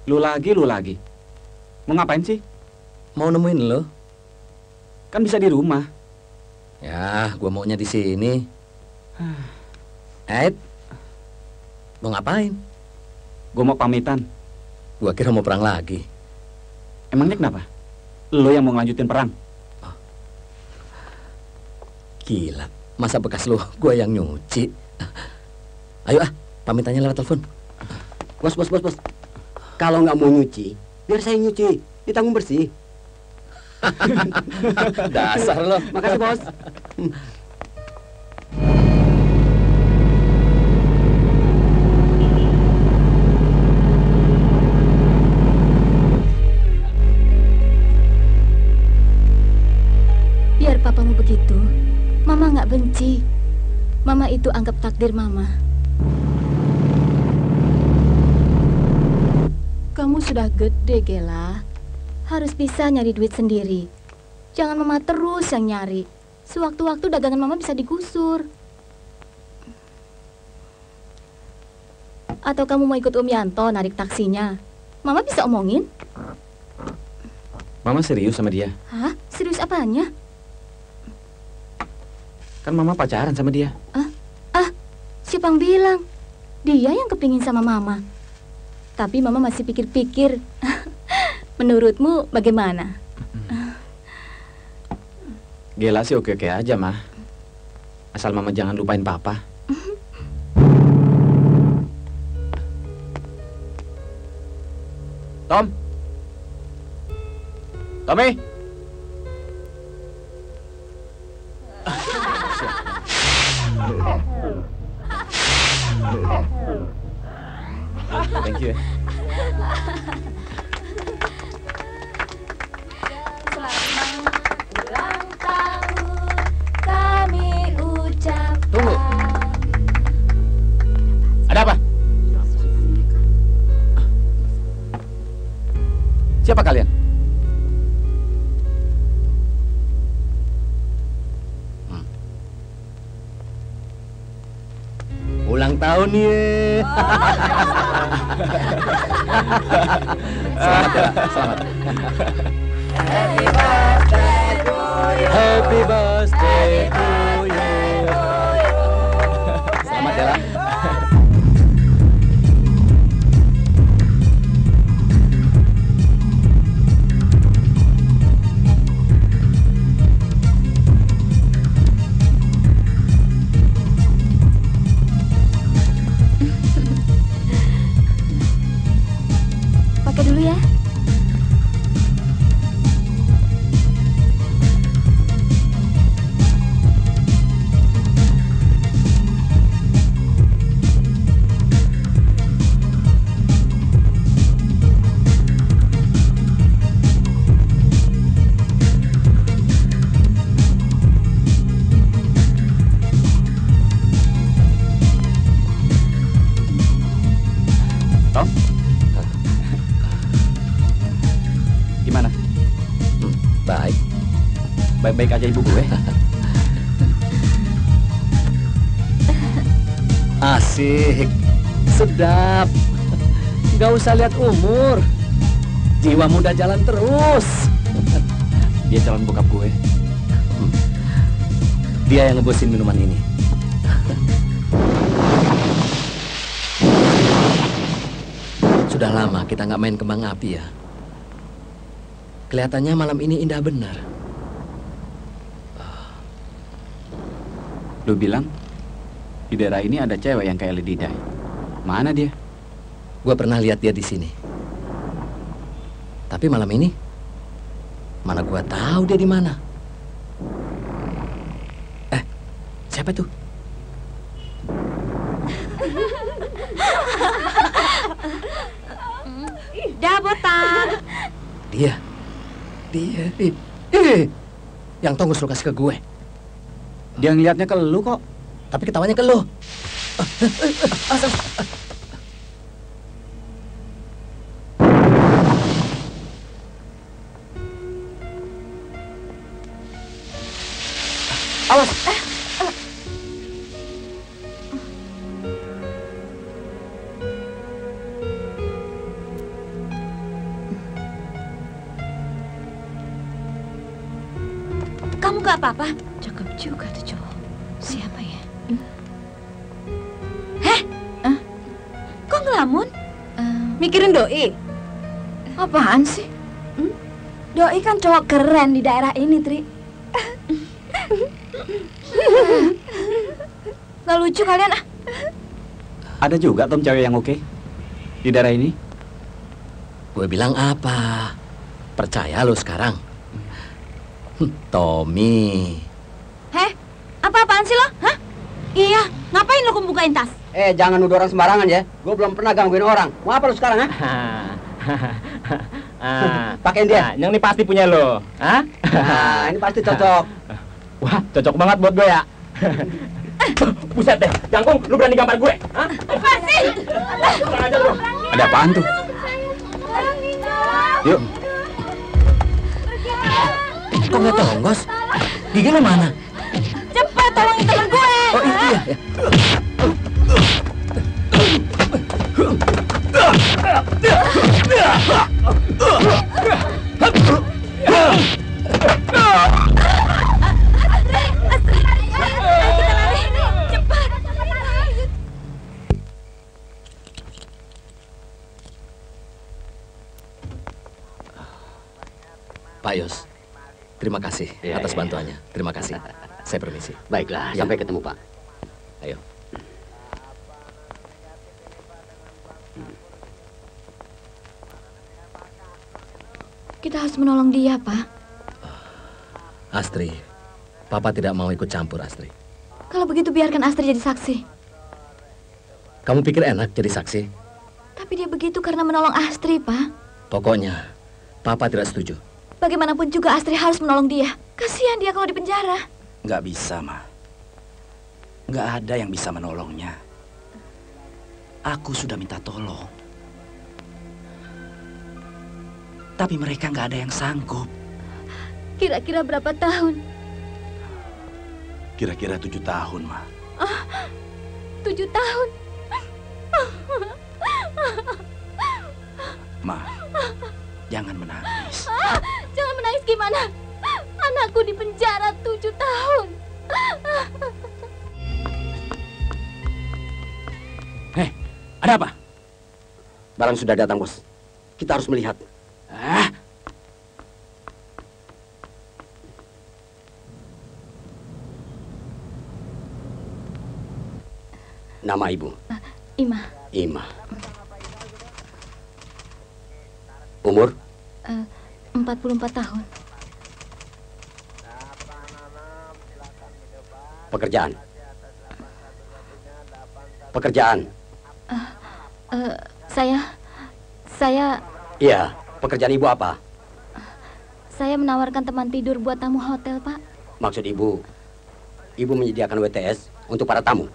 Lu lagi. Mau ngapain sih? Mau nemuin lo? Kan bisa di rumah. Ya, gua maunya di sini. Ed, mau ngapain? Gue mau pamitan. Gua kira mau perang lagi. Emangnya kenapa? Lo yang mau ngelanjutin perang? Oh. Gila, masa bekas lo gua yang nyuci. Ayo pamitannya lewat telepon. Bos. Kalau nggak mau nyuci, biar saya nyuci, ditanggung bersih. Dasar lo. Makasih, Bos. Biar papamu begitu, Mama nggak benci. Mama itu anggap takdir Mama. Kamu sudah gede, Gela. Harus bisa nyari duit sendiri. Jangan Mama terus yang nyari. Sewaktu-waktu dagangan Mama bisa digusur. Atau kamu mau ikut Om Yanto narik taksinya? Mama bisa omongin. Mama serius sama dia? Hah? Serius apanya? Kan Mama pacaran sama dia. Siapa yang bilang? Dia yang kepingin sama Mama. Tapi Mama masih pikir-pikir. Menurutmu bagaimana? Gela sih oke-oke aja, Mah. Asal Mama jangan lupain Papa. Tom? Tommy? Thank you. Selamat ulang tahun kami ucapkan. Tunggu. Ada apa? Siapa kalian? Ulang tahun ye. Selamat ya, selamat. Happy birthday to you. Happy birthday to you. Selamat ya. Pakai dulu ya. Tom? Gimana? Baik. Baik-baik aja ibu gue. Asik. Sedap. Gak usah lihat umur. Jiwa muda jalan terus. Dia calon bokap gue. Dia yang ngebosin minuman ini. Sudah lama kita nggak main kembang api ya. Kelihatannya malam ini indah benar. Lu bilang di daerah ini ada cewek yang kayak Lady Day. Mana dia? Gua pernah lihat dia di sini. Tapi malam ini, mana gua tahu dia di mana. Siapa tuh? Dah botak. Dia. Yang Tonggus lu kasih ke gue. Dia ngeliatnya ke lu kok. Tapi ketawanya ke lu. Awas. kamu gak apa-apa? Cakep juga tuh cowok. Siapa ya? Heh? Kok ngelamun? Mikirin Doi? Apaan sih? Doi kan cowok keren di daerah ini, Tri. Gak lucu kalian ah. Ada juga Tom cewek yang oke di daerah ini. Gue bilang apa? Percaya lo sekarang? Tommy. Heh? Apa-apaan sih lo? Hah? Iya, ngapain lo bukain tas? Jangan nuduh orang sembarangan ya. Gue belum pernah gangguin orang. Mau apa lu sekarang, ha? Pakein dia. Yang ini pasti punya lo. Hah? Ini pasti cocok. Wah, cocok banget buat gue ya. Buset deh, Jangkung, lu berani gambar gue? Hah? Apa sih? Aja lu. Ada apaan tuh? Yuk. Kok nggak tonggos? Gigi lo mana? Cepat tolongin teman gue. Oh iya. Pak Yos, terima kasih atas bantuannya. Terima kasih. Saya permisi. Baiklah, Ya. sampai ketemu, Pak. Ayo. Kita harus menolong dia, Pak. Astri, Papa tidak mau ikut campur, Astri. Kalau begitu biarkan Astri jadi saksi. Kamu pikir enak jadi saksi? Tapi dia begitu karena menolong Astri, Pak. Pokoknya, Papa tidak setuju. Bagaimanapun juga Astri harus menolong dia. Kasihan dia kalau di penjara. Nggak bisa, Ma. Nggak ada yang bisa menolongnya. Aku sudah minta tolong. Tapi mereka nggak ada yang sanggup. Kira-kira berapa tahun? Kira-kira 7 tahun, Ma. 7 tahun. Ma, jangan menangis. Jangan menangis gimana? Anakku di penjara 7 tahun. Hei, ada apa? Barang sudah datang, Bos. Kita harus melihat. Nama ibu? Ima, Ima. Umur? 44 tahun. Pekerjaan? Pekerjaan? Saya Iya, pekerjaan ibu apa? menawarkan teman tidur buat tamu hotel, Pak. Maksud ibu menyediakan WTS untuk para tamu?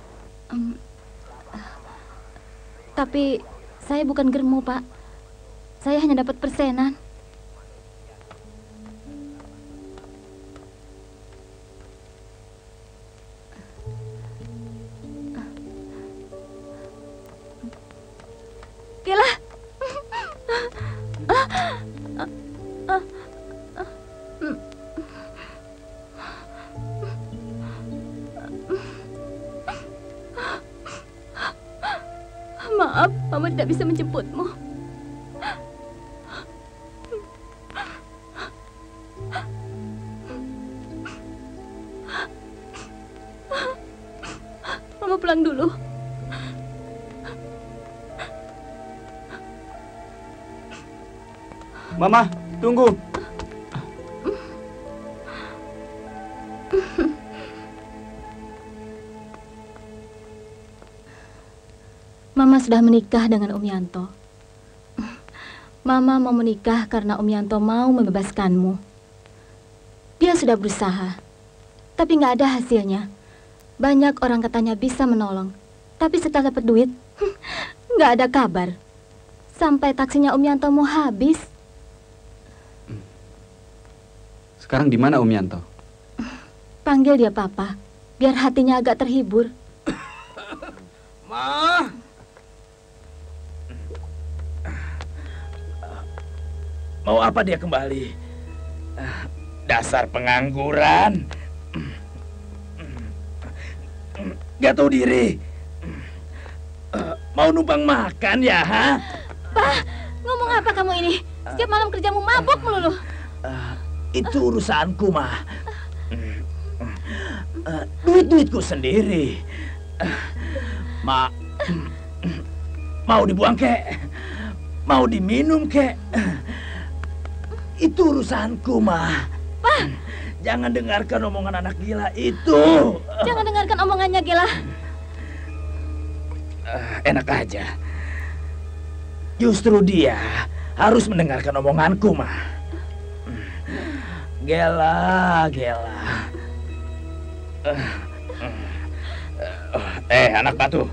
Tapi saya bukan germo, Pak. Saya hanya dapat persenan. Gila. Maaf, Mama tidak bisa menjemputmu. Mama pulang dulu. Mama, tunggu. Mama sudah menikah dengan Om Yanto. Mama mau menikah karena Om Yanto mau membebaskanmu. Dia sudah berusaha, tapi nggak ada hasilnya. Banyak orang katanya bisa menolong, tapi setelah dapat duit, nggak ada kabar. Sampai taksinya Om Yanto mau habis. Sekarang di mana Om Yanto? Panggil dia Papa, biar hatinya agak terhibur. Ma! Mau apa dia kembali? Dasar pengangguran. Gak tahu diri. Mau numpang makan ya, ha? Pak, ngomong apa kamu ini? Setiap malam kerjamu mabuk melulu. Itu urusanku, mah. Duit-duitku sendiri. Mau dibuang kek? Mau diminum kek? Itu urusanku, mah. Pak! Jangan dengarkan omongan anak gila itu. Jangan dengarkan omongannya, Gela. Enak aja. Justru dia harus mendengarkan omonganku, mah. Gela. Anak batu.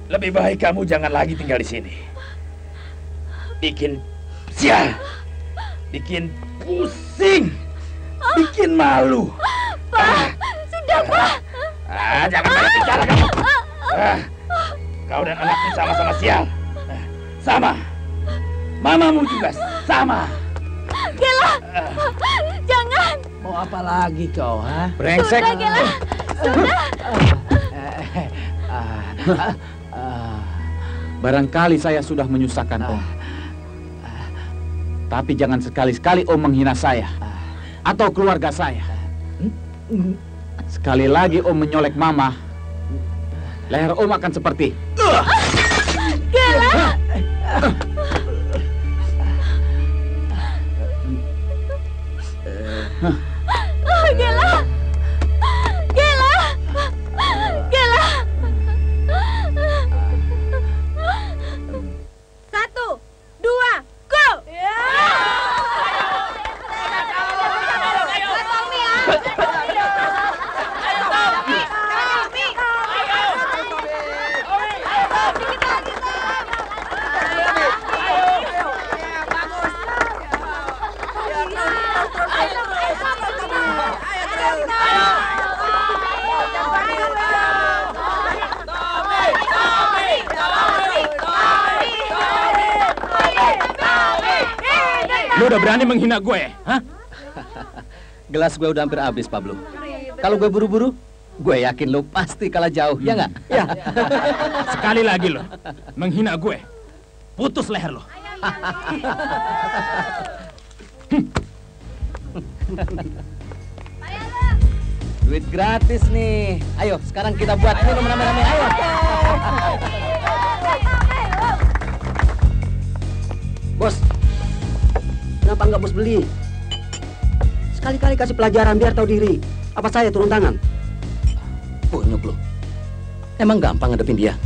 Lebih baik kamu jangan lagi tinggal di sini. Bikin sial. Bikin pusing. Bikin malu. Pak, sudah, Pak. Jangan banyak bicara kamu. Kau dan anakmu sama-sama sial. Sama. Mamamu juga sama. Gela, jangan. Mau apa lagi kau, ha? Brengsek. Sudah, Gela. Sudah. Barangkali saya sudah menyusahkan Om. Tapi jangan sekali-sekali Om menghina saya atau keluarga saya. Sekali lagi Om menyolek Mama, leher Om akan seperti. Gela. Gela. Gela. Gela. 1, 2, go! Lu udah berani menghina gue, hah? Gelas gue udah hampir habis, Pablo. Kalau gue buru-buru, gue yakin lo pasti kalah jauh, ya nggak? Ya. Sekali lagi lo menghina gue, putus leher lo. Duit gratis nih. Ayo, sekarang kita buat minum rame-rame. Ayo. Bos, kenapa nggak bos beli? Sekali-kali kasih pelajaran biar tahu diri. Apa saya turun tangan? Bunyuk lo. Emang gampang ngadepin dia?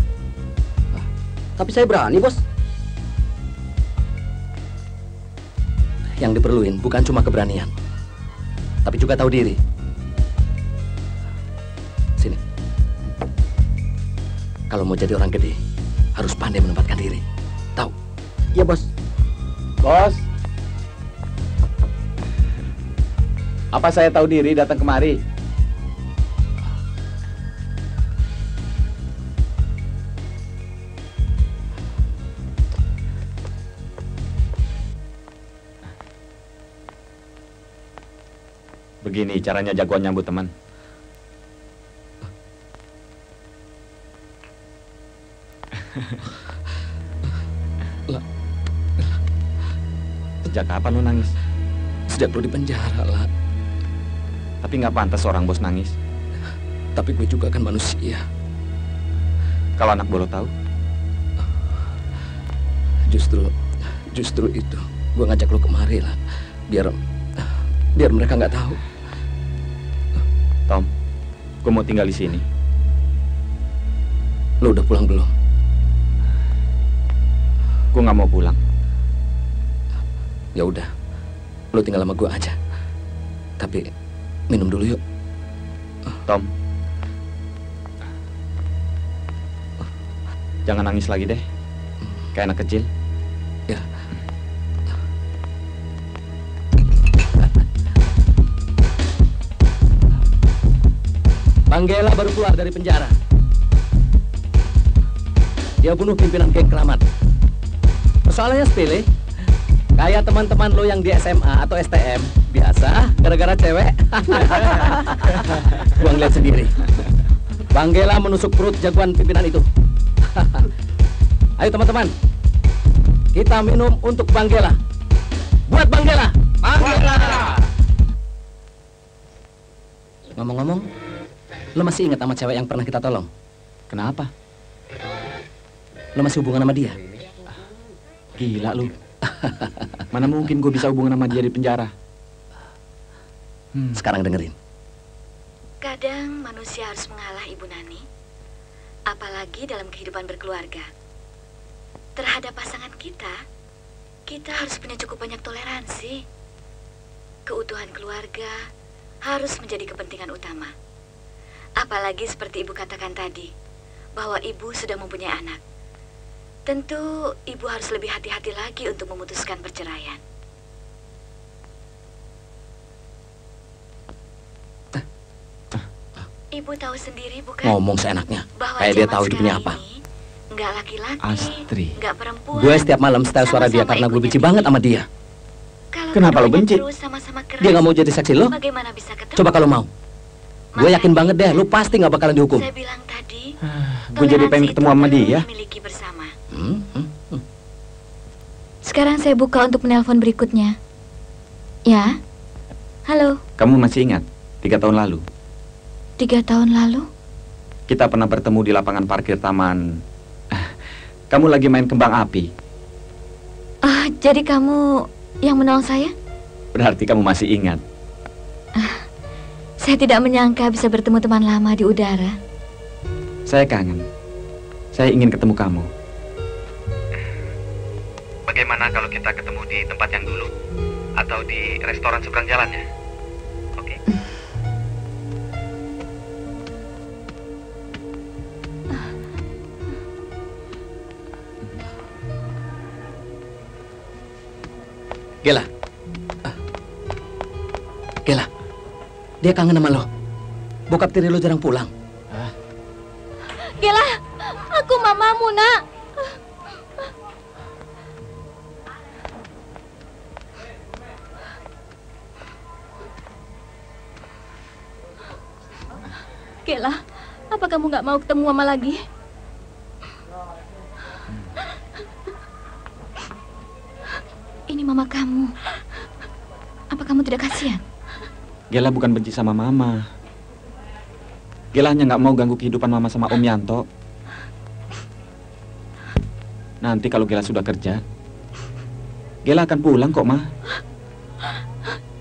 Tapi saya berani, bos. Yang diperluin bukan cuma keberanian, tapi juga tahu diri. Sini. Kalau mau jadi orang gede, harus pandai menempatkan diri. Tahu? Iya, bos. Bos, apa saya tahu diri datang kemari? Begini caranya jagoan nyambut teman. Sejak kapan lu nangis? Sejak lu di penjara lah. Tapi nggak pantas orang bos nangis. Tapi gue juga kan manusia. Kalau anak boleh tahu? Justru itu. Gue ngajak lu kemari lah. Biar mereka nggak tahu. Tom, gue mau tinggal di sini. Lu udah pulang belum? Gue nggak mau pulang. Ya udah, lu tinggal sama gue aja. Tapi minum dulu yuk. Tom, jangan nangis lagi deh, kayak anak kecil. Ya. Bang Gela baru keluar dari penjara. Dia bunuh pimpinan geng Keramat. Persoalannya sepele. Kayak teman-teman lo yang di SMA atau STM. Biasa, gara-gara cewek. Gua ngeliat sendiri. Bang Gela menusuk perut jagoan pimpinan itu. Ayo teman-teman, kita minum untuk Bang Gela. Buat Bang Gela. Bang Gela. Ngomong-ngomong, lo masih ingat sama cewek yang pernah kita tolong? Kenapa? Lo masih hubungan sama dia? Gila lu. Mana mungkin gue bisa hubungan sama dia di penjara? Sekarang dengerin. Kadang manusia harus mengalah, Ibu Nani. Apalagi dalam kehidupan berkeluarga. Terhadap pasangan kita harus punya cukup banyak toleransi. Keutuhan keluarga harus menjadi kepentingan utama. Apalagi seperti Ibu katakan tadi, bahwa Ibu sudah mempunyai anak. Tentu Ibu harus lebih hati-hati lagi untuk memutuskan perceraian. Ibu tahu sendiri bukan? Ngomong seenaknya, Bahwa kayak dia zaman tahu hidupnya sekarang apa. ini, nggak laki-laki, Astri. nggak perempuan. Gue setiap malam setel suara dia sama-sama karena gue ibunya benci tinggi. banget sama dia. Kalau Kenapa lo keduanya benci? terus sama-sama keras, Dia nggak mau jadi saksi lo? Bagaimana bisa ketemu? Coba kalau mau. Gue yakin banget deh, lo pasti nggak bakalan dihukum. Saya bilang tadi, Gue jadi pengen toleransi ketemu itu sama perlu dia. dimiliki bersama. Sekarang saya buka untuk menelpon berikutnya. Ya? Halo, Kamu masih ingat? 3 tahun lalu 3 tahun lalu? kita pernah bertemu di lapangan parkir taman. Kamu lagi main kembang api. Ah, jadi kamu yang menolong saya? Berarti kamu masih ingat. Saya tidak menyangka bisa bertemu teman lama di udara. Saya kangen. Saya ingin ketemu kamu. Bagaimana kalau kita ketemu di tempat yang dulu? Atau di restoran seberang jalannya? Oke. Gela. Gela. Dia kangen sama lo. Bokap tiri lo jarang pulang. Gela, aku mamamu, Nak. Gela, apa kamu nggak mau ketemu Mama lagi? Ini Mama kamu. Apa kamu tidak kasihan? Gela bukan benci sama Mama. Gela hanya nggak mau ganggu kehidupan Mama sama Om Yanto. Nanti kalau Gela sudah kerja, Gela akan pulang kok, Ma.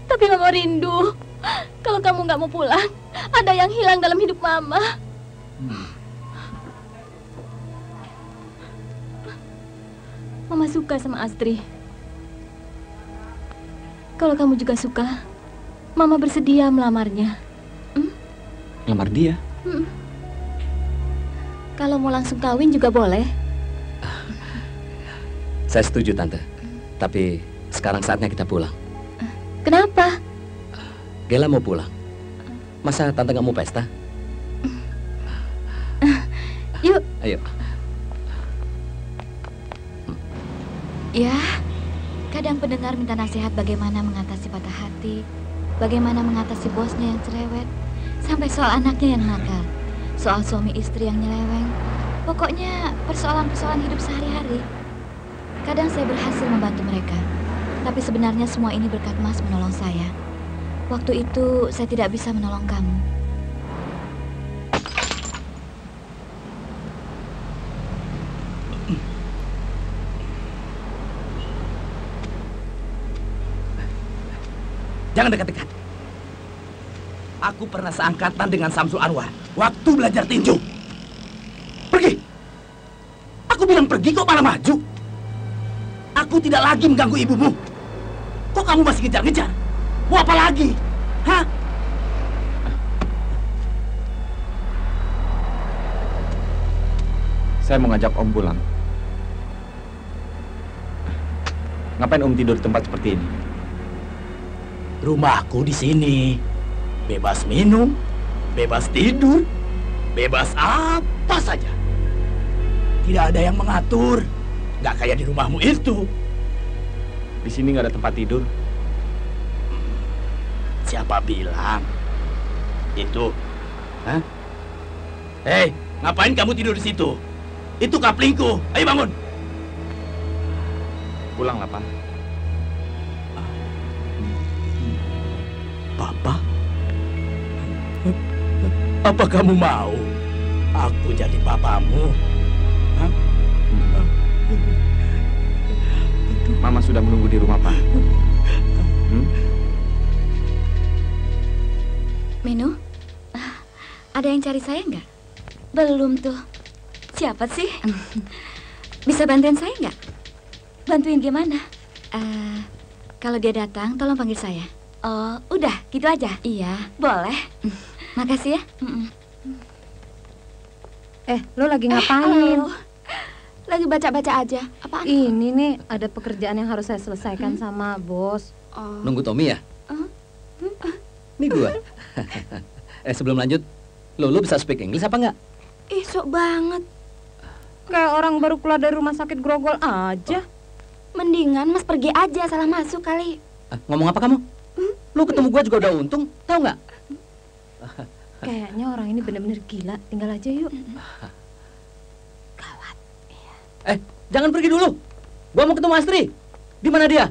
Tapi Mama rindu. Kalau kamu nggak mau pulang, ada yang hilang dalam hidup Mama. Mama suka sama Astri. Kalau kamu juga suka, Mama bersedia melamarnya. Lamar dia. Kalau mau langsung kawin juga boleh. Saya setuju, Tante. Tapi sekarang saatnya kita pulang. Kenapa? Gela mau pulang. Masa Tante nggak mau pesta? Yuk. Ayo. Ya, kadang pendengar minta nasihat bagaimana mengatasi patah hati, bagaimana mengatasi bosnya yang cerewet, sampai soal anaknya yang nakal, soal suami istri yang nyeleweng. Pokoknya persoalan-persoalan hidup sehari-hari. Kadang saya berhasil membantu mereka, tapi sebenarnya semua ini berkat Mas menolong saya. Waktu itu saya tidak bisa menolong kamu. Jangan dekat-dekat. Aku pernah seangkatan dengan Samsul Anwar waktu belajar tinju. Pergi. Aku bilang pergi kok malah maju. Aku tidak lagi mengganggu ibumu. Kok kamu masih ngejar-ngejar? Mau apa lagi? Hah? Saya mau ngajak Om pulang. Ngapain Om tidur di tempat seperti ini? Rumahku di sini. Bebas minum, bebas tidur, bebas apa saja. Tidak ada yang mengatur. Nggak kayak di rumahmu itu. Di sini nggak ada tempat tidur. Siapa bilang? Itu. Hah? Hei, ngapain kamu tidur di situ? Itu kaplingku. Ayo bangun. Pulanglah, Pak. Papa? Apa kamu mau aku jadi papamu? Hah? Mama sudah menunggu di rumah, Pak. Minu, ada yang cari saya nggak? Belum tuh. Siapa sih? Bisa bantuin saya nggak? Bantuin gimana? Kalau dia datang, tolong panggil saya. Oh, udah, gitu aja? Iya. Boleh. Makasih ya. Lo lagi ngapain? Lagi baca-baca aja. Apaan? Ini nih, ada pekerjaan yang harus saya selesaikan sama bos. Nunggu Tommy ya? Ini gua. Sebelum lanjut, lu bisa speak English apa enggak? Ih, sok banget. Kayak orang baru keluar dari rumah sakit grogol aja. Mendingan Mas pergi aja, salah masuk kali. Ngomong apa kamu? Lu ketemu gua juga udah untung, tahu nggak? Kayaknya orang ini benar-benar gila. Tinggal aja yuk. Gawat. Jangan pergi dulu. Gua mau ketemu Astri. Di mana dia?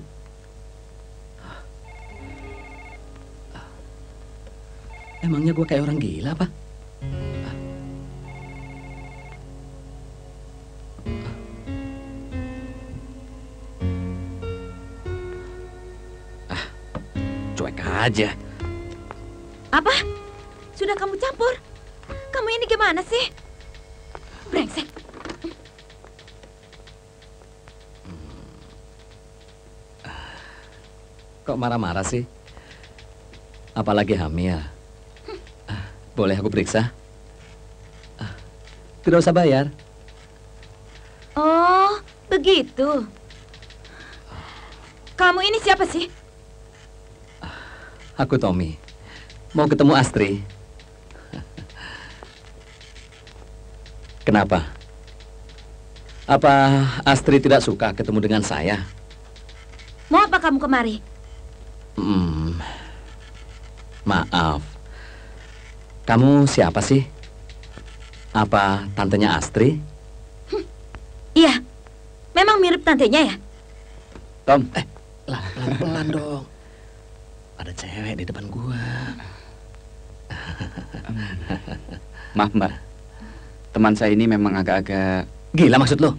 Emangnya gua kayak orang gila apa? Cuek aja. Apa? Sudah kamu campur? Kamu ini gimana sih? Brengsek. Kok marah-marah sih? Apalagi hamil. Boleh aku periksa? Tidak usah bayar. Oh, begitu. Kamu ini siapa sih? Aku Tommy. Mau ketemu Astri. Kenapa? Apa Astri tidak suka ketemu dengan saya? Mau apa kamu kemari? Maaf. Kamu siapa sih? Apa tantenya Astri? Iya. Memang mirip tantenya ya? Tom, pelan-pelan dong. Ada cewek di depan gua. Maaf, Mbak. Teman saya ini memang agak-agak... Gila maksud lo?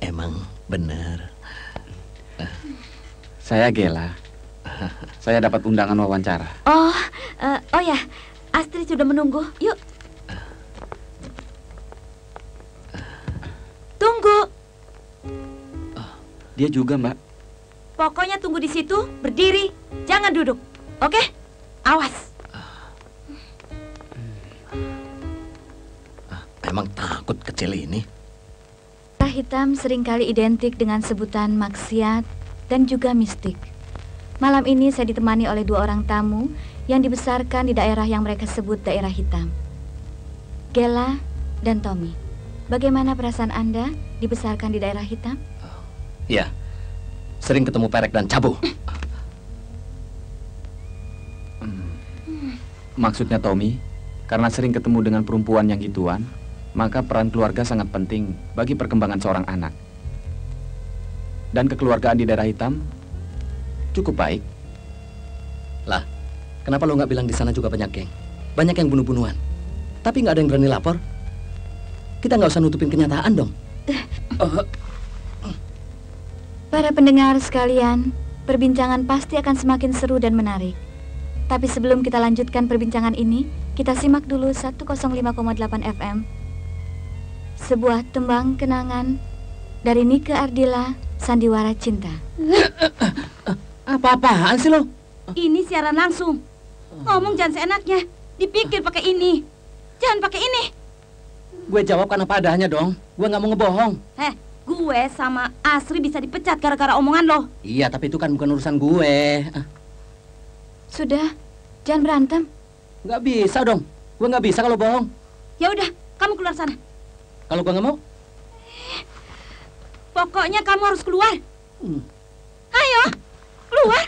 Emang bener. Saya Gela. Saya dapat undangan wawancara. Oh ya, Astrid sudah menunggu. Yuk. Tunggu. Dia juga, Mbak. Pokoknya tunggu di situ, berdiri, jangan duduk. Oke? Awas. Emang takut kecil ini? Hitam seringkali identik dengan sebutan maksiat dan juga mistik. Malam ini saya ditemani oleh 2 orang tamu yang dibesarkan di daerah yang mereka sebut daerah hitam. Gela dan Tommy. Bagaimana perasaan Anda dibesarkan di daerah hitam? Iya. Sering ketemu perek dan cabu. Maksudnya Tommy, karena sering ketemu dengan perempuan yang gituan, maka peran keluarga sangat penting bagi perkembangan seorang anak. Dan kekeluargaan di daerah hitam cukup baik. Lah, kenapa lo nggak bilang di sana juga banyak geng? Banyak yang bunuh-bunuhan. Tapi nggak ada yang berani lapor. Kita nggak usah nutupin kenyataan dong. Para pendengar sekalian, perbincangan pasti akan semakin seru dan menarik. Tapi sebelum kita lanjutkan perbincangan ini, kita simak dulu 105,8 FM. Sebuah tembang kenangan dari Nike Ardila, Sandiwara Cinta. Apa-apaan sih lo? Ini siaran langsung. Ngomong jangan seenaknya. Dipikir pakai ini. Jangan pakai ini. Gue jawab kan apa adanya dong. Gue nggak mau ngebohong. Gue sama Asri bisa dipecat gara-gara omongan lo. Iya, tapi itu kan bukan urusan gue. Sudah, jangan berantem. Nggak bisa dong. Gue nggak bisa kalau bohong. Ya udah, kamu keluar sana. Kalau gue nggak mau? Pokoknya kamu harus keluar. Ayo, keluar.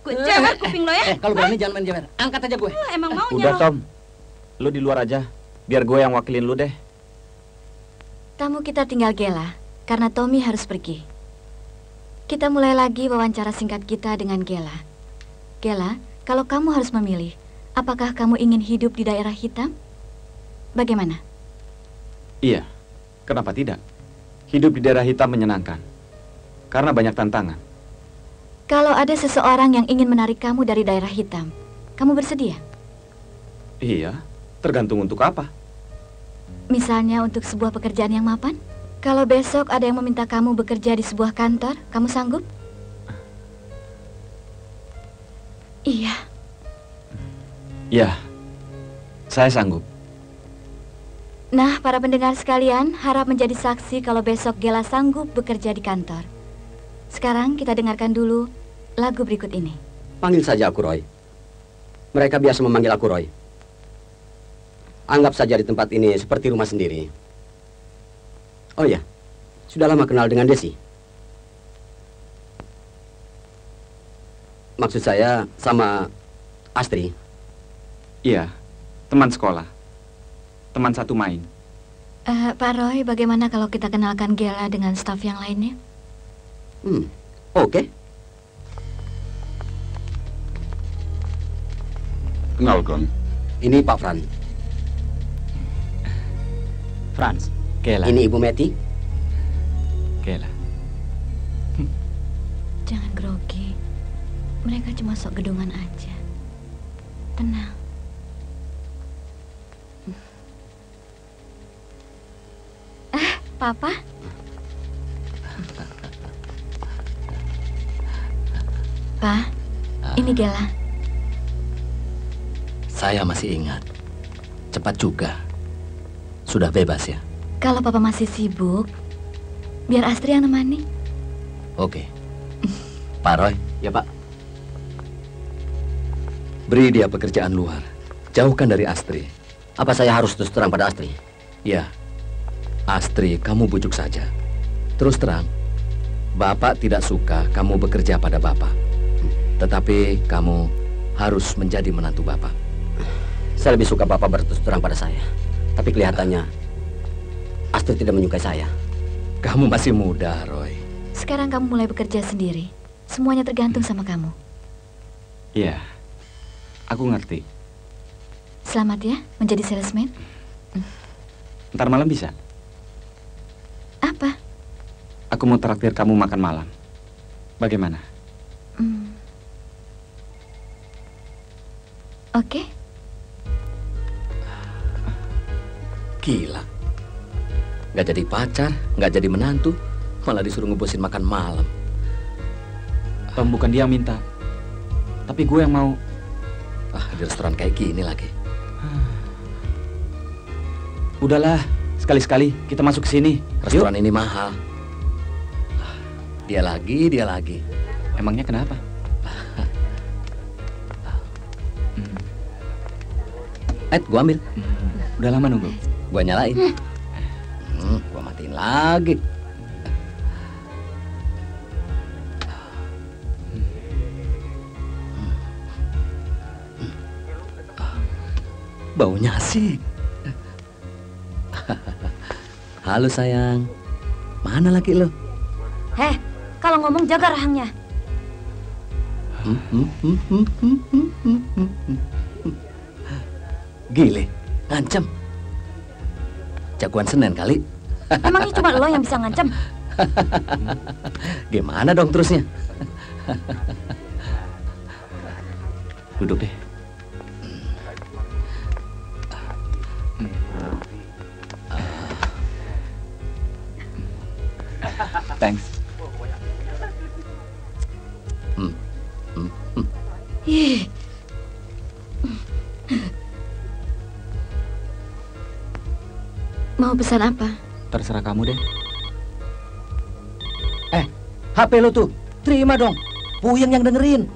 Gue jewer kuping lo ya. Kalau berani jangan main jewer. Angkat aja gue. Emang maunya Udah lo. Tom, lu di luar aja. Biar gue yang wakilin lu deh. Tamu kita tinggal Gela, karena Tommy harus pergi. Kita mulai lagi wawancara singkat kita dengan Gela. Gela, kalau kamu harus memilih, apakah kamu ingin hidup di daerah hitam? Bagaimana? Iya, kenapa tidak? Hidup di daerah hitam menyenangkan. Karena banyak tantangan. Kalau ada seseorang yang ingin menarik kamu dari daerah hitam, kamu bersedia? Iya, tergantung untuk apa. Misalnya untuk sebuah pekerjaan yang mapan? Kalau besok ada yang meminta kamu bekerja di sebuah kantor, kamu sanggup? Iya. Ya, saya sanggup. Nah, para pendengar sekalian, harap menjadi saksi kalau besok Gela sanggup bekerja di kantor. Sekarang kita dengarkan dulu lagu berikut ini. Panggil saja aku Roy. Mereka biasa memanggil aku Roy. Anggap saja di tempat ini seperti rumah sendiri. Oh ya, sudah lama kenal dengan Desi. Maksud saya sama Astri. Iya, teman sekolah. Teman satu main. Pak Roy, bagaimana kalau kita kenalkan Gela dengan staf yang lainnya? Oke. Kenalkan. Ini Pak Fran. Franz. Gela. Ini Ibu Meti. Gela. Jangan grogi. Mereka cuma sok gedungan aja. Tenang. Papa? Pa, ini Gela. Saya masih ingat. Cepat juga. Sudah bebas ya? Kalau Papa masih sibuk, biar Astri yang nemani. Oke. Pak Roy. Ya, Pak. Beri dia pekerjaan luar. Jauhkan dari Astri. Apa saya harus terus terang pada Astri? Ya. Astri, kamu bujuk saja. Terus terang, Bapak tidak suka kamu bekerja pada Bapak. Tetapi kamu harus menjadi menantu Bapak. Saya lebih suka Bapak berterus terang pada saya. Tapi kelihatannya Astri tidak menyukai saya. Kamu masih muda, Roy. Sekarang kamu mulai bekerja sendiri. Semuanya tergantung sama kamu. Iya, aku ngerti. Selamat ya, menjadi salesman. Ntar malam bisa? Apa? Aku mau traktir kamu makan malam. Bagaimana? Oke. Gila. Nggak jadi pacar, nggak jadi menantu, malah disuruh ngebosin makan malam. Tom, bukan dia yang minta. Tapi gue yang mau. Di restoran kayak gini lagi. Udahlah, sekali-sekali kita masuk ke sini. Restoran ini mahal. Dia lagi. Emangnya kenapa? Gua ambil. Udah lama nunggu. Gua nyalain. Gua matiin lagi. Baunya asik. Halo sayang. Mana laki lo? Kalau ngomong jaga rahangnya. Gile, ngancam. Jagoan Senen kali. Emangnya cuma lo yang bisa ngancam? Gimana dong terusnya? Duduk deh. Thanks. Mau pesan apa? Terserah kamu deh. HP lo tuh, terima dong. Puyeng yang dengerin.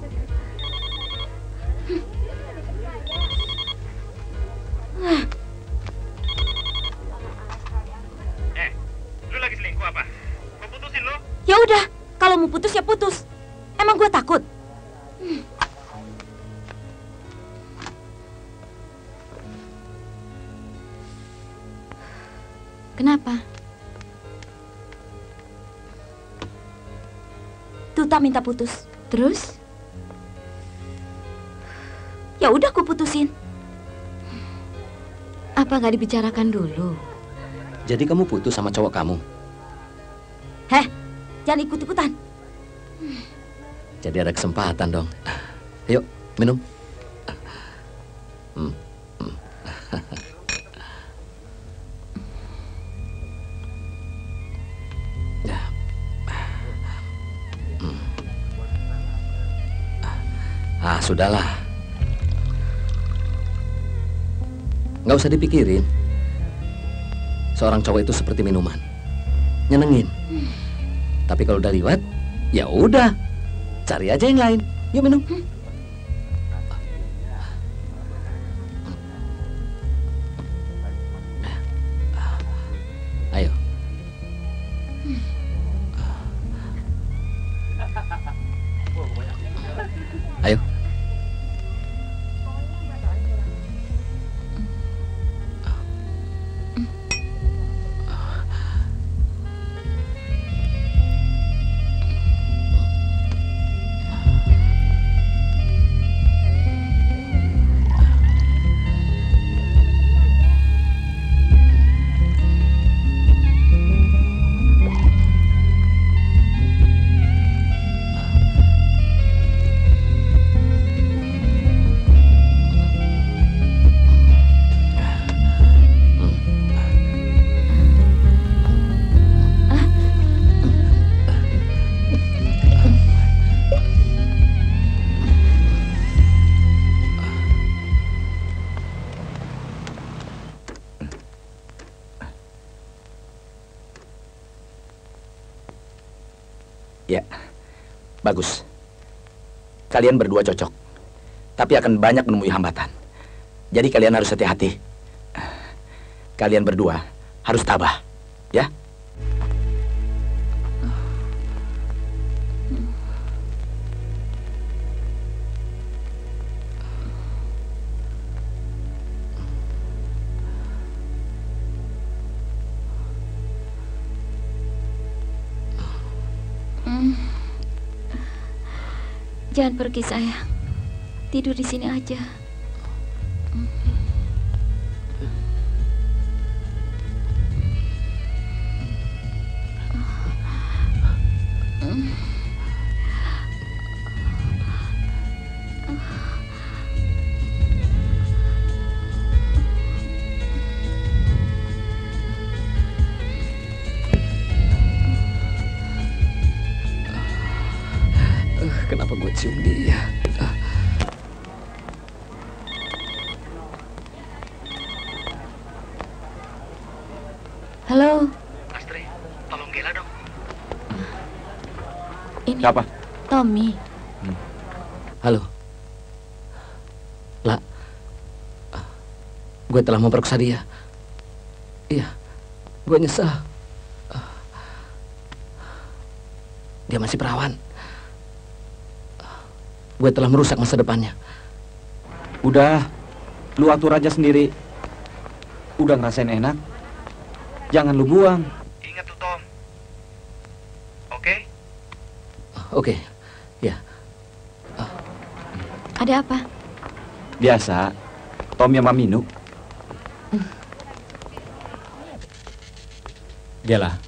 Lu lagi selingkuh apa? Gua putusin lu. Kenapa? Tuta minta putus. Terus? Ya udah aku putusin. Apa nggak dibicarakan dulu? Jadi kamu putus sama cowok kamu? Heh, jangan ikut-ikutan. Jadi ada kesempatan dong. Yuk, minum. Sudahlah. Nggak usah dipikirin. Seorang cowok itu seperti minuman. Nyenengin. Tapi kalau udah liwat, ya udah. Cari aja yang lain. Yuk minum. Ayo. Ayo. Ya, bagus. Kalian berdua cocok, tapi akan banyak menemui hambatan. Jadi kalian harus hati-hati. Kalian berdua harus tabah, ya? Jangan pergi sayang. Tidur di sini aja. Kenapa gue cium dia? Halo. Astri, tolong Gela dong. Ini Siapa? Tommy. Halo. La. Gue telah memperkosa dia. Iya. Gue nyesal. Dia masih perawan. Gue telah merusak masa depannya. Udah, lu atur aja sendiri. Udah ngerasain enak, jangan lu buang. Ingat tuh, Tom. Oke? Oke, ya. Ada apa? Biasa, Tom yang Maminu. Gela,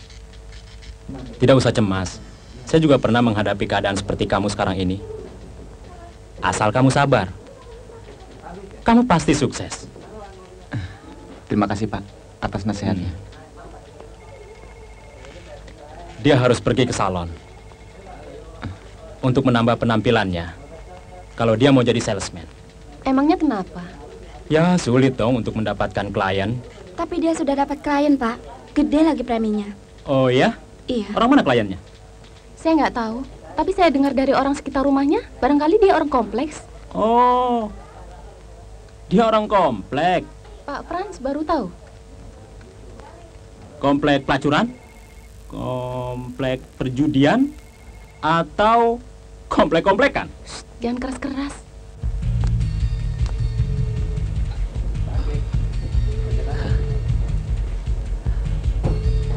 tidak usah cemas. Saya juga pernah menghadapi keadaan seperti kamu sekarang ini. Asal kamu sabar, kamu pasti sukses. Terima kasih Pak atas nasihatnya. Dia harus pergi ke salon untuk menambah penampilannya kalau dia mau jadi salesman. Emangnya kenapa? Ya sulit dong untuk mendapatkan klien. Tapi dia sudah dapat klien, Pak. Gede lagi preminya. Oh ya? Iya. Orang mana kliennya? Saya nggak tahu. Tapi saya dengar dari orang sekitar rumahnya, barangkali dia orang kompleks. Oh, dia orang komplek. Pak Frans baru tahu. Komplek pelacuran? Komplek perjudian? Atau komplek-komplekan? Jangan keras-keras.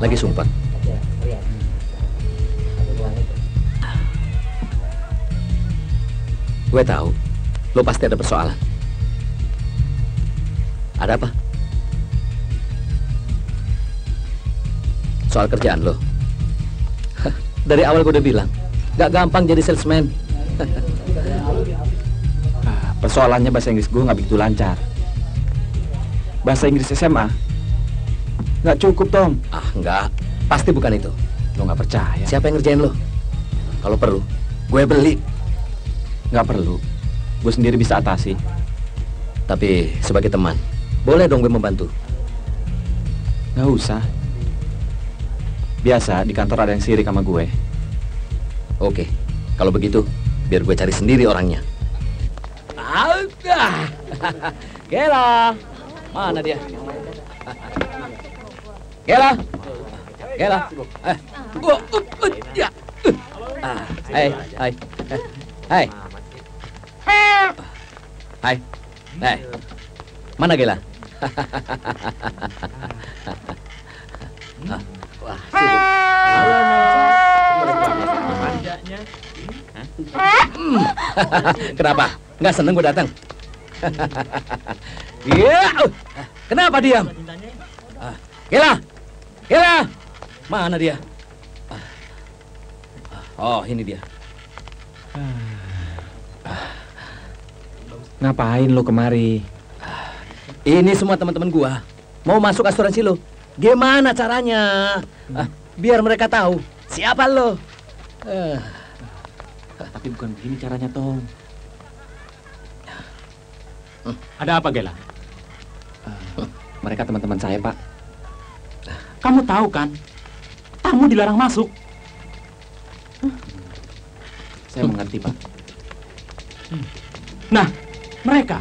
lagi sumpah. Gue tahu, lo pasti ada persoalan. Ada apa? Soal kerjaan lo. Dari awal gue udah bilang, gak gampang jadi salesman. Persoalannya bahasa Inggris gue nggak begitu lancar. Bahasa Inggris SMA nggak cukup, Tom. Ah, enggak. Pasti bukan itu. Lo nggak percaya? Siapa yang ngerjain lo? Kalau perlu, gue beli. Nggak perlu. Gue sendiri bisa atasi. Tapi sebagai teman, boleh dong gue membantu. Nggak usah. Biasa di kantor ada yang sirik sama gue. Oke, kalau begitu, biar gue cari sendiri orangnya. Gela, mana dia? Gela, Gela. Ya. Hai, hai, hai, hai, hai. Mana Gela? Wah, kenapa? Nggak seneng gue datang? Iya. Kenapa diam? Gela, Gela, mana dia? Oh, ini dia. Ngapain lo kemari? Ini semua teman-teman gua mau masuk asuransi lo. Gimana caranya? Biar mereka tahu siapa lo. Tapi bukan begini caranya, Tom. Ada apa, Gela? Mereka teman-teman saya, Pak. Kamu tahu kan? Tamu dilarang masuk. Saya mengerti, Pak. Nah, mereka.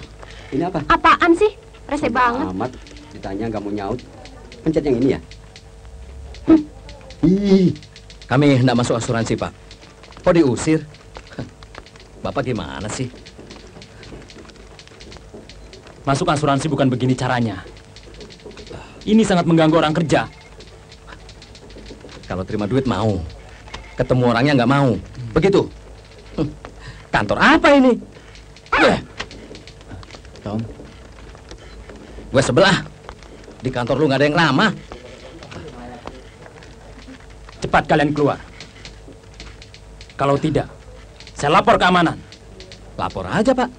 Ini apa? Apaan sih? Rese banget. Amat. Ditanya nggak mau nyaut. Pencet yang ini ya? Ih. Kami hendak masuk asuransi, Pak. Kok diusir? Bapak gimana sih? Masuk asuransi bukan begini caranya. Ini sangat mengganggu orang kerja. Kalau terima duit mau, ketemu orangnya nggak mau. Begitu. Kantor apa ini? Tom, gue sebelah. Di kantor lu nggak ada yang lama. Cepat kalian keluar. Kalau tidak, saya lapor keamanan. Lapor aja, Pak.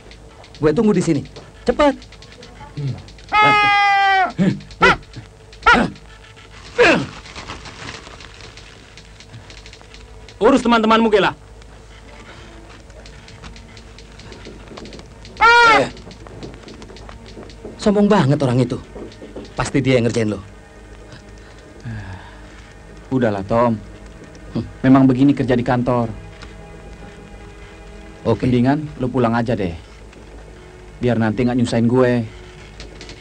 Gue tunggu di sini. Cepat. Urus teman-temanmu, Gela. Sombong banget orang itu. Pasti dia yang ngerjain lo. udahlah, Tom. Memang begini kerja di kantor. Oke. Mendingan lu pulang aja deh. Biar nanti nggak nyusahin gue.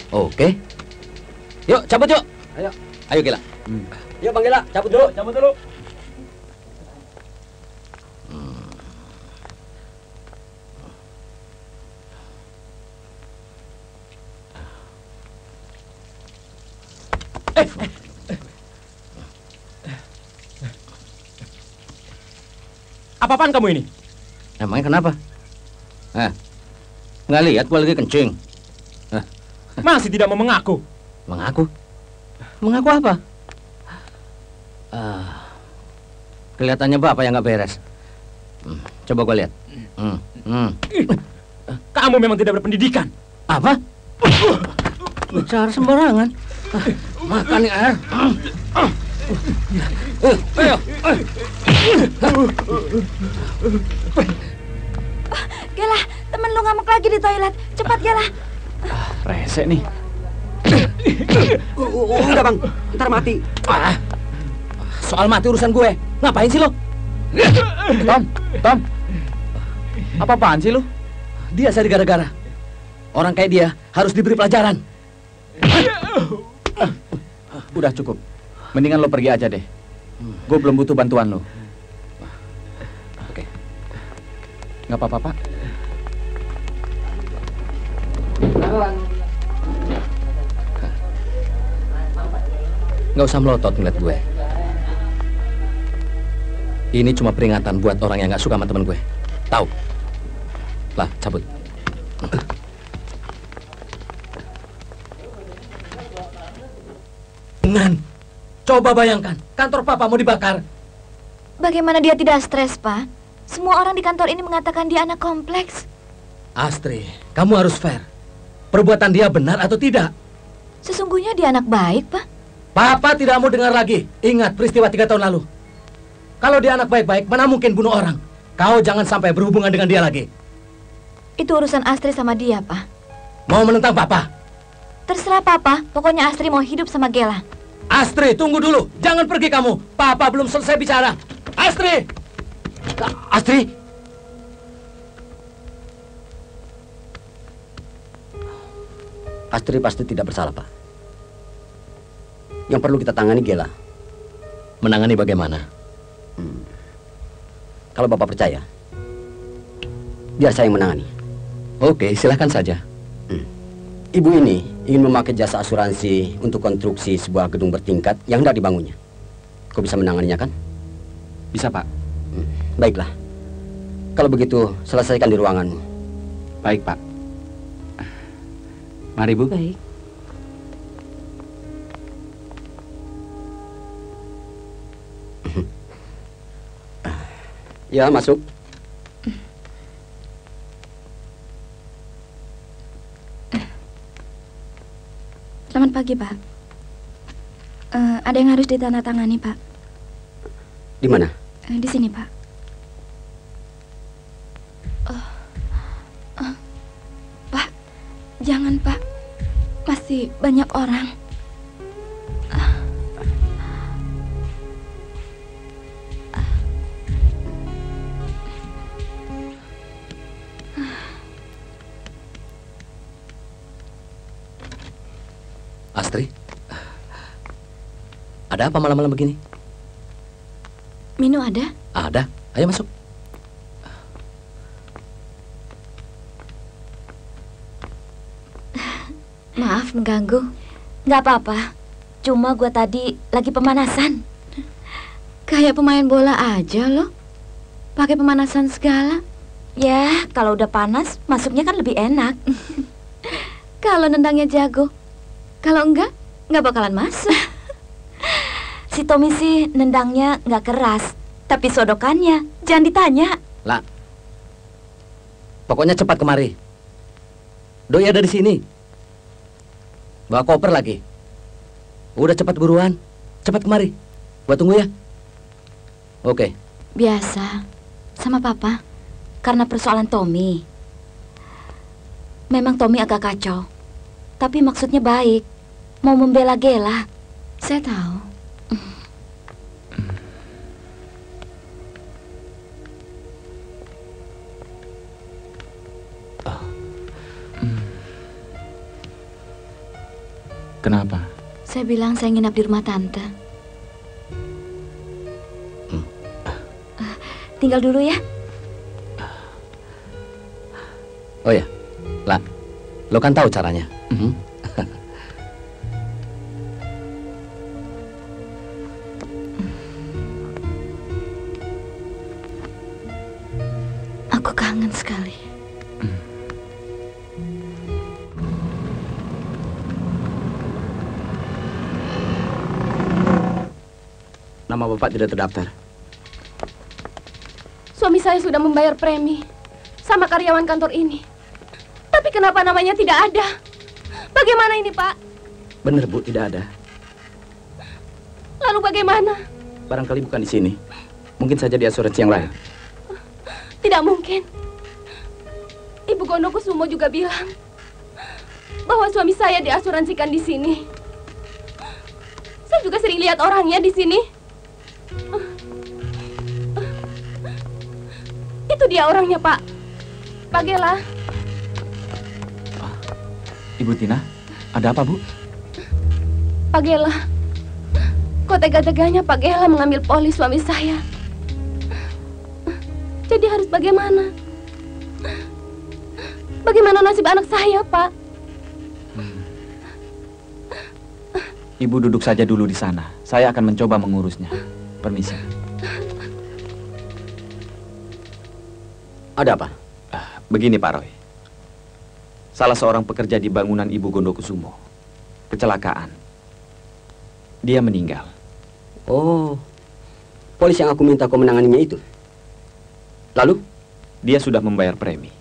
Oke. Yuk, cabut yuk. Ayo. Ayo, Gela. Yuk, Bang Gela, cabut dulu. Cabut dulu. Apa-apaan kamu ini? Emangnya kenapa? Nggak lihat gua lagi kencing. Masih tidak mau mengaku. Mengaku? Mengaku apa? Kelihatannya Bapak yang nggak beres. Coba gua lihat. Kamu memang tidak berpendidikan. Apa? Bicara sembarangan. Makan nih air. Ayo. Gela, temen lu ngamuk lagi di toilet. Cepat, Gela. Rese nih. Udah, Bang. Ntar mati. Soal mati urusan gue. Ngapain sih lo? Tom. Apa-apaan sih lu? Dia saya gara-gara. Orang kayak dia harus diberi pelajaran. Udah cukup. Mendingan lo pergi aja deh. Gue belum butuh bantuan lo. Oke. Nggak apa-apa, Pak. Nggak usah melotot ngeliat gue. Ini cuma peringatan buat orang yang nggak suka sama temen gue. Tahu? Lah, cabut. Dengan, coba bayangkan, kantor Papa mau dibakar. Bagaimana dia tidak stres, Pak? Semua orang di kantor ini mengatakan dia anak kompleks. Astri, kamu harus fair. Perbuatan dia benar atau tidak? Sesungguhnya dia anak baik, Pak. Papa tidak mau dengar lagi. Ingat peristiwa 3 tahun lalu. Kalau dia anak baik-baik, mana mungkin bunuh orang? Kau jangan sampai berhubungan dengan dia lagi. Itu urusan Astri sama dia, Pak. Mau menentang Papa? Terserah Papa, pokoknya Astri mau hidup sama Gela. Astri, tunggu dulu. Jangan pergi kamu. Papa belum selesai bicara. Astri! Astri! Astri pasti tidak bersalah, Pak. Yang perlu kita tangani Gela. Menangani bagaimana? Kalau Bapak percaya, biar saya yang menangani. Oke, silahkan saja. Ibu ini ingin memakai jasa asuransi untuk konstruksi sebuah gedung bertingkat yang hendak dibangunnya. Kau bisa menanganinya, kan? Bisa, Pak. Baiklah. Kalau begitu, selesaikan di ruanganmu. Baik, Pak. Mari, Bu. Baik. Ya, masuk. Selamat pagi, Pak. Ada yang harus ditandatangani, Pak. Di mana? Di sini, Pak. Pak, jangan, Pak. Masih banyak orang. Astri, ada apa malam-malam begini? Minu ada? Ada. Ayo masuk. Maaf mengganggu. Nggak apa-apa. Cuma gua tadi lagi pemanasan. Kayak pemain bola aja loh. Pakai pemanasan segala. Ya, kalau udah panas, masuknya kan lebih enak. Kalau nendangnya jago. Kalau enggak bakalan masuk. Si Tommy sih nendangnya nggak keras, tapi sodokannya jangan ditanya. Lah, pokoknya cepat kemari. Doi ada di sini. Bawa koper lagi. Udah cepat buruan. Cepat kemari. Gua tunggu ya. Oke. Biasa, sama Papa. Karena persoalan Tommy. Memang Tommy agak kacau, tapi maksudnya baik. Mau membela Gela. Saya tahu. Kenapa? Saya bilang saya nginap di rumah Tante. Tinggal dulu ya. Oh ya, lah, lo kan tahu caranya. Aku kangen sekali. Nama Bapak tidak terdaftar. Suami saya sudah membayar premi sama karyawan kantor ini. Tapi kenapa namanya tidak ada? Bagaimana ini, Pak? Benar, Bu, tidak ada. Lalu bagaimana? Barangkali bukan di sini. Mungkin saja di asuransi yang lain. Tidak mungkin. Ibu Gondokusumo juga bilang bahwa suami saya diasuransikan di sini. Saya juga sering lihat orangnya di sini. Itu dia orangnya, Pak. Pak Gela. Ibu Tina, ada apa, Bu? Pak Gela. Kok tega-teganya Pak Gela mengambil polis suami saya? Jadi harus bagaimana? Bagaimana nasib anak saya, Pak? Ibu duduk saja dulu di sana. Saya akan mencoba mengurusnya. Permisi. Ada apa? Begini Pak Roy. Salah seorang pekerja di bangunan Ibu Gondokusumo kecelakaan. Dia meninggal. Oh, polis yang aku minta kau menanganinya itu. Lalu? Dia sudah membayar premi,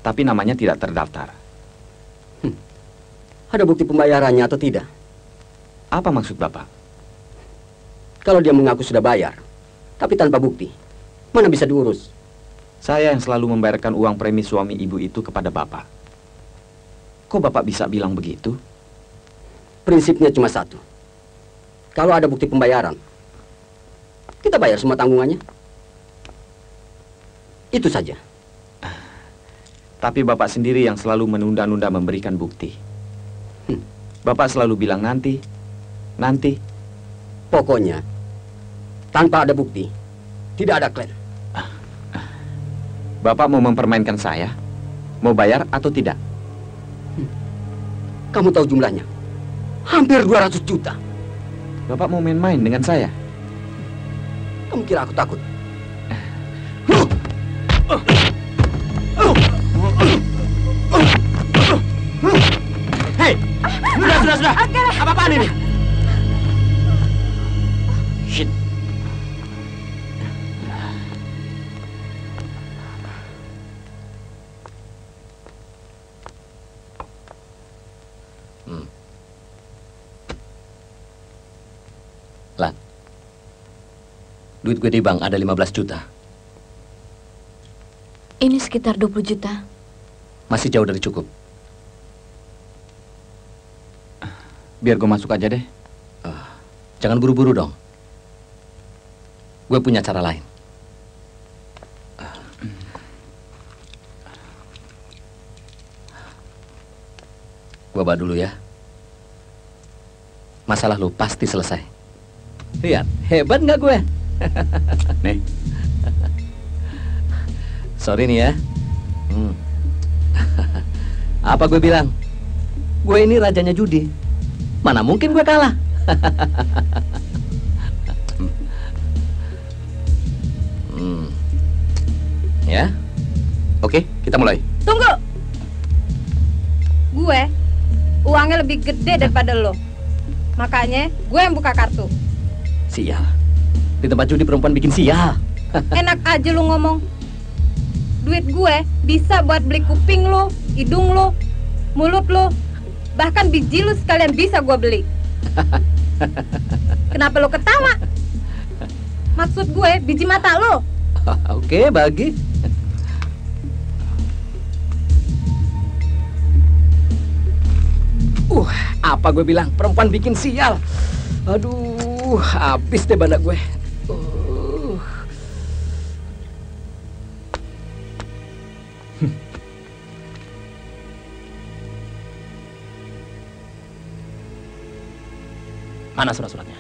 tapi namanya tidak terdaftar. Ada bukti pembayarannya atau tidak? Apa maksud Bapak? Kalau dia mengaku sudah bayar, tapi tanpa bukti, mana bisa diurus? Saya yang selalu membayarkan uang premi suami ibu itu kepada Bapak. Kok Bapak bisa bilang begitu? Prinsipnya cuma satu. Kalau ada bukti pembayaran, kita bayar semua tanggungannya. Itu saja. Tapi Bapak sendiri yang selalu menunda-nunda memberikan bukti. Bapak selalu bilang nanti. Pokoknya, tanpa ada bukti, tidak ada klaim. Bapak mau mempermainkan saya? Mau bayar atau tidak? Kamu tahu jumlahnya? Hampir 200 juta. Bapak mau main-main dengan saya? Kamu kira aku takut? Hei, sudah. Apa-apaan ini? Shit. Lan, duit gue di bank ada 15 juta. Ini sekitar 20 juta. Masih jauh dari cukup. Biar gue masuk aja deh. Jangan buru-buru dong. Gue punya cara lain. Gue bawa dulu ya. Masalah lu pasti selesai. Lihat, hebat nggak gue? Nih. Sorry nih ya. Apa gue bilang? Gue ini rajanya judi. Mana mungkin gue kalah? Ya, oke, kita mulai. Tunggu. Gue uangnya lebih gede daripada lo. Makanya gue yang buka kartu. Sial. Di tempat judi perempuan bikin sial. Enak aja lu ngomong. Duit gue bisa buat beli kuping lo, hidung lo, mulut lo, bahkan biji lo sekalian bisa gue beli. Kenapa lo ketawa? Maksud gue biji mata lo. Oke, bagi. Apa gue bilang? Perempuan bikin sial. Aduh, habis deh badak gue. Mana surat-suratnya?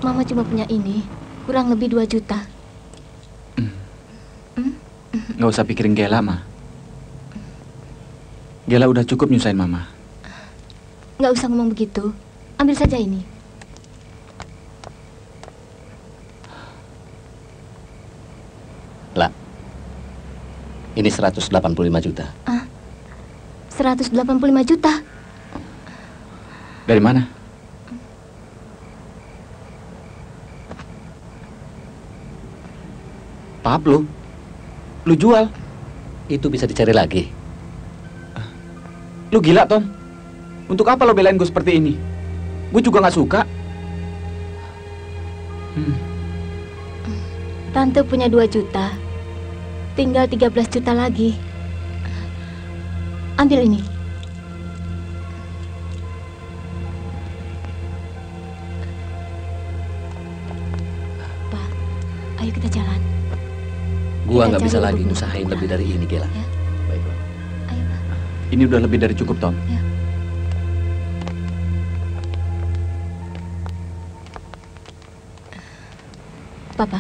Mama cuma punya ini, kurang lebih 2 juta. Nggak usah pikirin Gela, Ma. Gela udah cukup nyusahin Mama. Nggak usah ngomong begitu. Ambil saja ini. Lah, ini 185 juta. 185 juta? Dari mana? Pablo, lu jual? Itu bisa dicari lagi. Lu gila, Tom. Untuk apa lo belain gue seperti ini? Gue juga nggak suka. Tante punya 2 juta. Tinggal 13 juta lagi. Ambil ini. Pak, ayo kita jalan. Gua Kita nggak bisa cari lagi ibu ngusahain Guna. lebih dari ini, Gela. Ya. Baiklah. Ayo, Pak. Ini udah lebih dari cukup, Tom. Ya. Papa,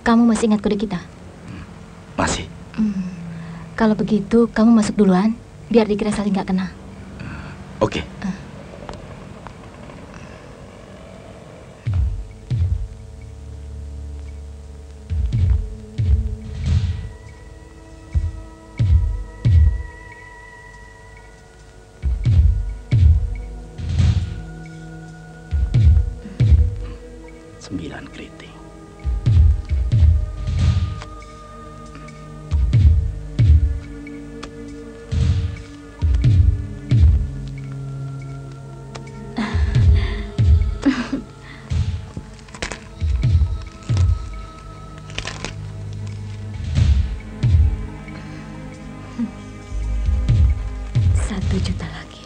kamu masih ingat kode kita? Masih. Kalau begitu, kamu masuk duluan, biar dikira saling nggak kenal. Oke. Sembilan keriting. Rp1 juta lagi.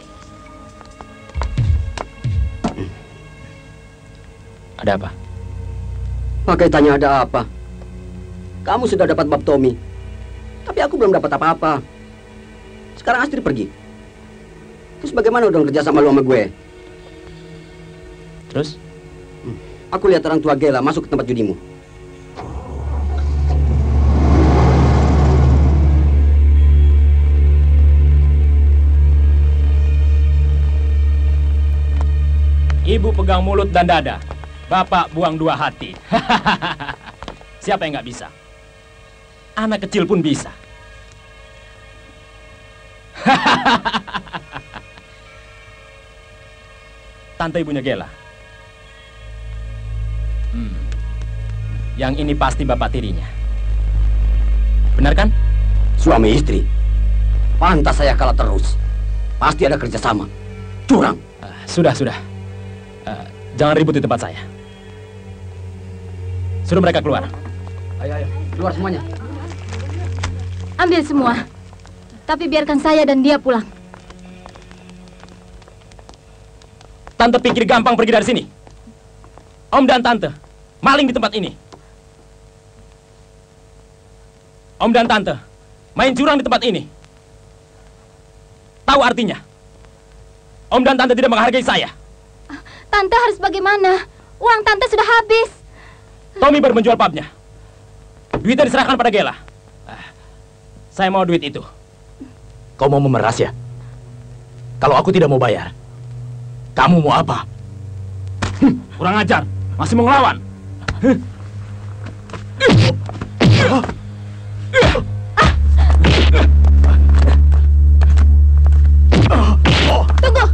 Ada apa? Pakai tanya ada apa? Kamu sudah dapat bab Tommy, tapi aku belum dapat apa-apa. Sekarang Astrid pergi. Terus bagaimana dong kerja sama lu sama gue? Terus? Aku lihat orang tua Gela masuk ke tempat judimu. Ibu pegang mulut dan dada, bapak buang dua hati. Siapa yang nggak bisa? Anak kecil pun bisa. Tante ibunya Gela. Yang ini pasti bapak tirinya. Benar kan? Suami istri. Pantas saya kalah terus. Pasti ada kerjasama. Curang. Sudah. Jangan ribut di tempat saya. Suruh mereka keluar. Ayo, keluar semuanya. Ambil semua. Tapi biarkan saya dan dia pulang. Tante pikir gampang pergi dari sini? Om dan Tante maling di tempat ini. Om dan Tante main curang di tempat ini. Tahu artinya? Om dan Tante tidak menghargai saya. Tante harus bagaimana? Uang Tante sudah habis. Tommy baru menjual pubnya. Duitnya diserahkan pada Gela. Saya mau duit itu. Kau mau memeras ya? Kalau aku tidak mau bayar, kamu mau apa? Kurang ajar, masih mau ngelawan. Tunggu,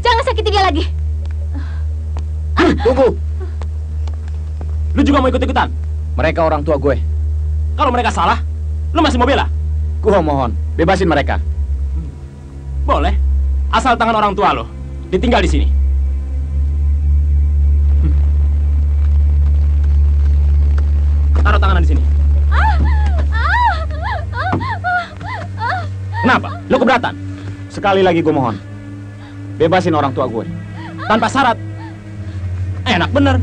jangan sakiti dia lagi. Tunggu. Lu juga mau ikut-ikutan? Mereka orang tua gue. Kalau mereka salah, lu masih mau bela? Gue mohon, bebasin mereka. Boleh, asal tangan orang tua lo ditinggal di sini. Taruh tangan di sini. Kenapa? Lo keberatan? Sekali lagi gue mohon, bebasin orang tua gue. Tanpa syarat. Enak bener.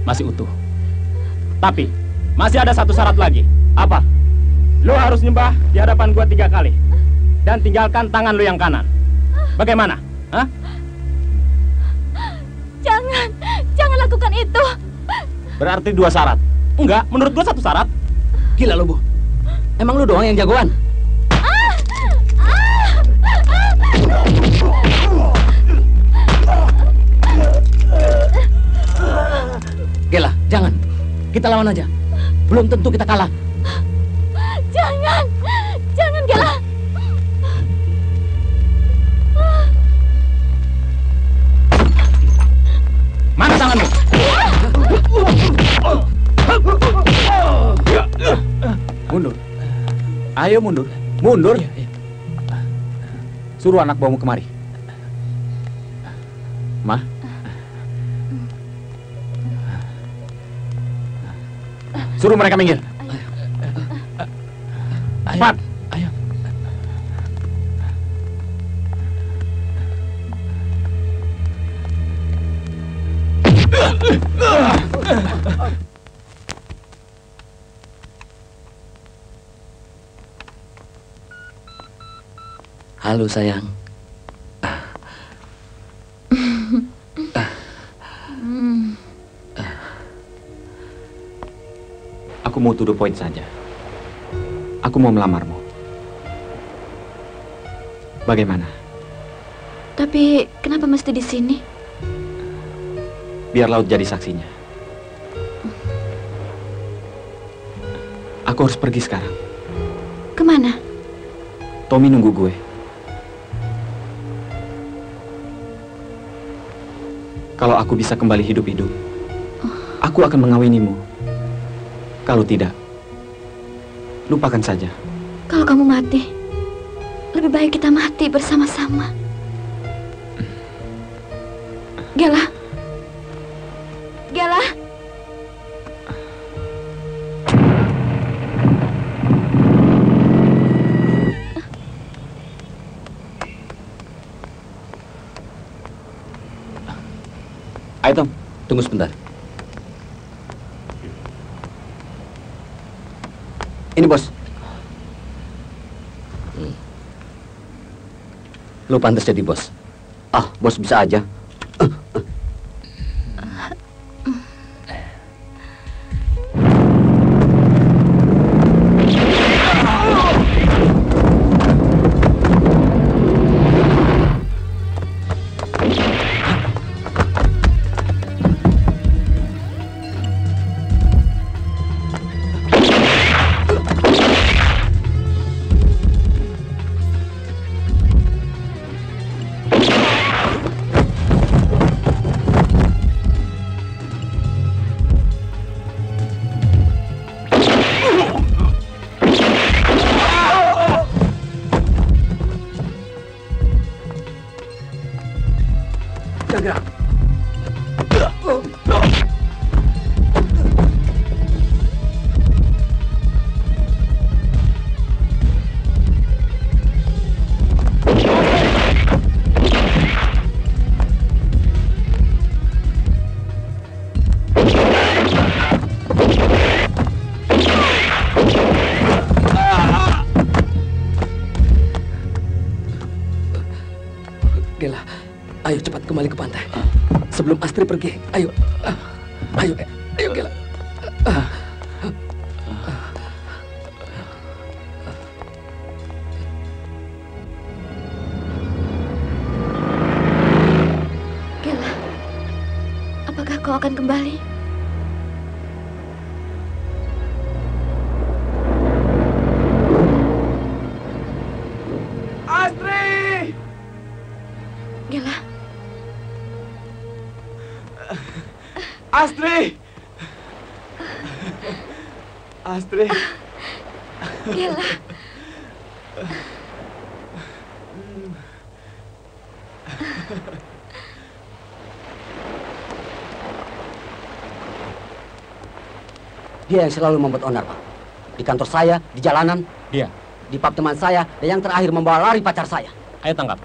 Masih utuh. Tapi masih ada satu syarat lagi. Apa? Lo harus nyembah di hadapan gua 3 kali. Dan tinggalkan tangan lo yang kanan. Bagaimana? Hah? Jangan lakukan itu. Berarti 2 syarat. Enggak, menurut gua 1 syarat. Gila lo, Bu. Emang lu doang yang jagoan? Gela, jangan. Kita lawan aja. Belum tentu kita kalah. Jangan Gela. Mana tanganmu? Mundur. Ayo mundur. Mundur. Suruh anak bawamu kemari. Ma. Suruh mereka minggir. Cepat. Ayo. Halo sayang. Aku mau to the point saja. Aku mau melamarmu. Bagaimana? Tapi kenapa mesti di sini? Biar laut jadi saksinya. Aku harus pergi sekarang. Kemana? Tommy nunggu gue. Kalau aku bisa kembali hidup-hidup, aku akan mengawinimu. Kalau tidak, lupakan saja. Kalau kamu mati, lebih baik kita mati bersama-sama. Gela. Gela. Ayo Tom, Tunggu sebentar. Ini bos. Lu pantas jadi bos. Ah, bos bisa aja. Gela, ayo cepat kembali ke pantai. Sebelum Astri pergi, ayo. Ayo Gela. Gela, apakah kau akan kembali? Astri! Gela. Astri! Astri! Gela. Dia yang selalu membuat onar, Pak. Di kantor saya, di jalanan. Dia. Di pub teman saya, dan yang terakhir membawa lari pacar saya. Ayo tangkap.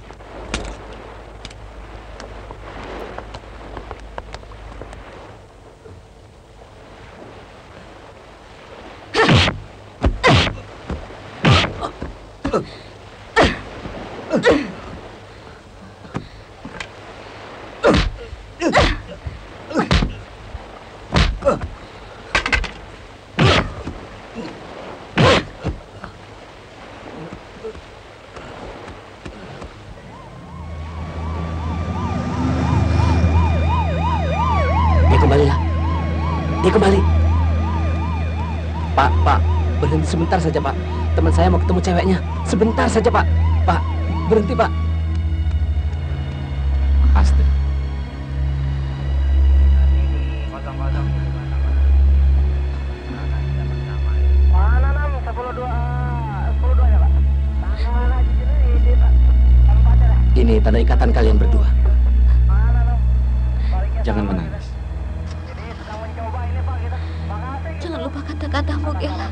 Dia kembali. Pak, berhenti sebentar saja, Pak. Teman saya mau ketemu ceweknya. Sebentar saja, Pak. Pak, berhenti, Pak. Astri. Ini tanda ikatan kalian berdua. Jangan menangis. Jangan lupa kata-katamu, Gela.